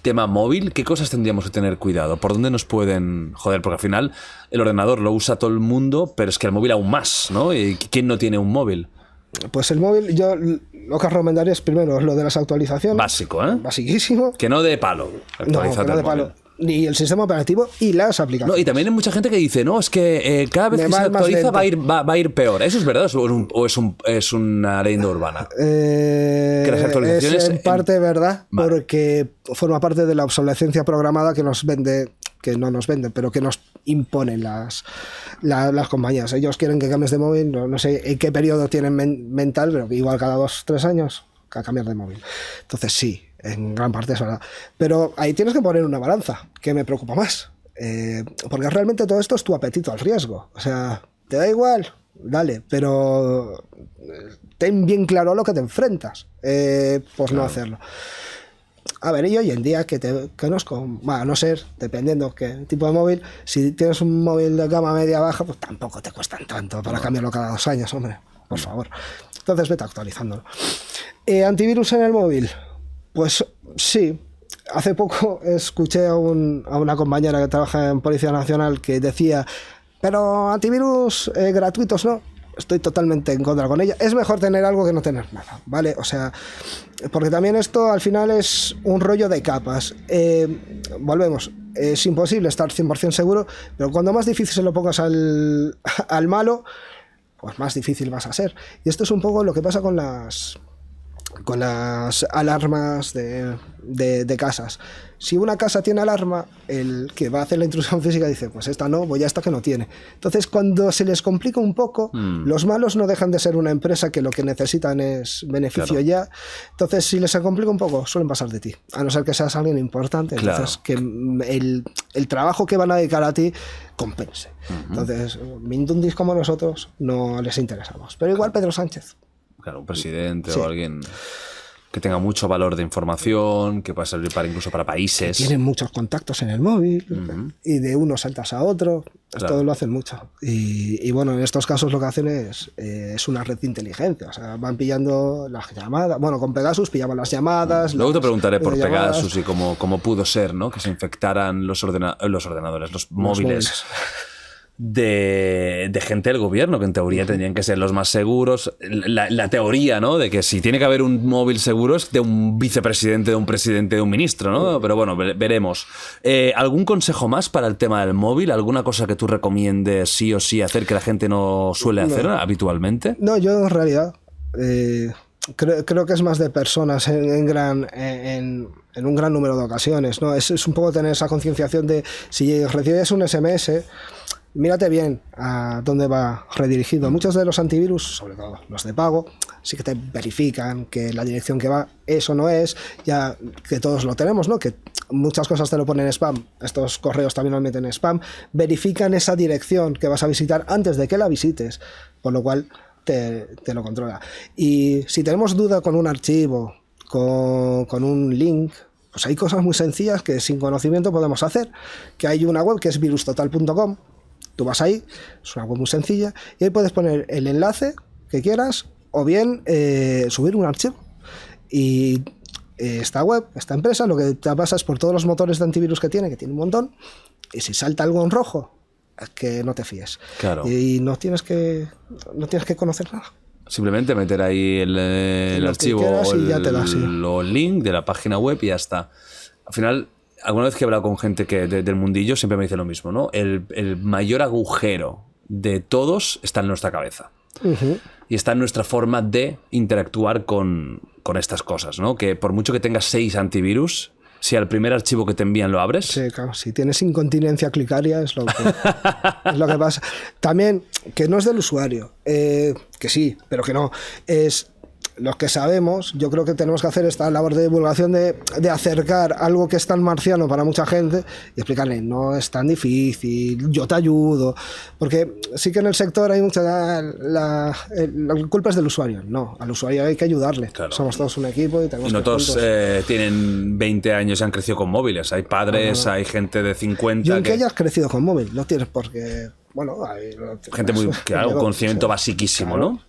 Tema móvil, ¿qué cosas tendríamos que tener cuidado? ¿Por dónde nos pueden joder? Porque al final el ordenador lo usa todo el mundo, pero es que el móvil aún más, ¿no? ¿Y quién no tiene un móvil? Pues el móvil, yo lo que recomendaría es primero lo de las actualizaciones. Básico, ¿eh? Basiquísimo. Que no de palo. No, que no de palo. Ni el sistema operativo y las aplicaciones. No, y también hay mucha gente que dice, no, es que cada vez que se actualiza va a ir peor. ¿Eso es verdad o es una leyenda urbana? Que las actualizaciones es en parte verdad, vale, porque forma parte de la obsolescencia programada que nos vende, que no nos venden, pero que nos imponen las compañías. Ellos quieren que cambies de móvil, no sé en qué periodo tienen mental, pero igual cada 2-3 años a cambiar de móvil. Entonces sí, en gran parte es verdad. Pero ahí tienes que poner una balanza, que me preocupa más. Porque realmente todo esto es tu apetito al riesgo. O sea, te da igual, dale, pero ten bien claro a lo que te enfrentas, pues no hacerlo. A ver, y hoy en día que a no ser, dependiendo qué tipo de móvil, si tienes un móvil de gama media baja, pues tampoco te cuestan tanto para cambiarlo cada 2 años, hombre, por favor. Entonces vete actualizándolo. ¿Antivirus en el móvil? Pues sí. Hace poco escuché a una compañera que trabaja en Policía Nacional que decía, pero antivirus gratuitos no. Estoy totalmente en contra con ella. Es mejor tener algo que no tener nada, ¿vale? O sea, porque también esto al final es un rollo de capas. Volvemos, es imposible estar 100% seguro, pero cuando más difícil se lo pongas al malo, pues más difícil vas a ser. Y esto es un poco lo que pasa con las alarmas de casas. Si una casa tiene alarma, el que va a hacer la intrusión física dice, pues esta no, voy a esta que no tiene. Entonces, cuando se les complica un poco, los malos no dejan de ser una empresa que lo que necesitan es beneficio, claro, ya. Entonces, si les complica un poco, suelen pasar de ti. A no ser que seas alguien importante. Claro. Entonces, que el trabajo que van a dedicar a ti compense. Entonces, Mindundis como nosotros no les interesamos. Pero igual Pedro Sánchez. Claro, un presidente, sí, o alguien que tenga mucho valor de información, que pueda servir incluso para países. Que tienen muchos contactos en el móvil, y de uno saltas a otro. Claro. Esto lo hacen mucho. Y bueno, en estos casos lo que hacen es una red de inteligencia. O sea, van pillando las llamadas. Bueno, con Pegasus pillaban las llamadas. Luego te preguntaré por Pegasus y cómo pudo ser, ¿no? Que se infectaran los ordenadores, los móviles. De gente del gobierno, que en teoría tendrían que ser los más seguros. La teoría, ¿no? De que si tiene que haber un móvil seguro es de un vicepresidente, de un presidente, de un ministro, ¿no? Pero bueno, veremos. ¿Algún consejo más para el tema del móvil? ¿Alguna cosa que tú recomiendes sí o sí hacer que la gente no suele hacer habitualmente? No, yo en realidad creo que es más de personas en un gran número de ocasiones, ¿no? Es un poco tener esa concienciación de si recibes un SMS, mírate bien a dónde va redirigido. Muchos de los antivirus, sobre todo los de pago, sí que te verifican que la dirección que va eso no es, ya que todos lo tenemos, ¿no? Que muchas cosas te lo ponen en spam, estos correos también lo meten en spam, verifican esa dirección que vas a visitar antes de que la visites, por lo cual te lo controla. Y si tenemos duda con un archivo, con un link, pues hay cosas muy sencillas que sin conocimiento podemos hacer, que hay una web que es virustotal.com. Tú vas ahí, es una web muy sencilla, y ahí puedes poner el enlace que quieras, o bien subir un archivo. Y esta web, esta empresa, lo que te pasa es por todos los motores de antivirus que tiene un montón, y si salta algo en rojo, es que no te fíes. Claro. Y no tienes que conocer nada. Simplemente meter ahí el archivo o el link de la página web y ya está. Al final, alguna vez que he hablado con gente del mundillo, siempre me dice lo mismo, ¿no? El mayor agujero de todos está en nuestra cabeza. Y está en nuestra forma de interactuar con estas cosas, ¿no? Que por mucho que tengas 6 antivirus, si al primer archivo que te envían lo abres... Sí, claro. Si tienes incontinencia clicaria es lo que pasa. También, que no es del usuario, que sí, pero que no. Es... Los que sabemos, yo creo que tenemos que hacer esta labor de divulgación de acercar algo que es tan marciano para mucha gente y explicarle, no es tan difícil, yo te ayudo, porque sí que en el sector hay mucha... La culpa es del usuario, no, al usuario hay que ayudarle, claro. Somos todos un equipo y tenemos no todos tienen 20 años y han crecido con móviles, hay padres, hay gente de 50... Y aunque hayas crecido con móvil, no tienes por qué... Bueno, hay gente muy... Claro, un conocimiento basiquísimo, claro. ¿No?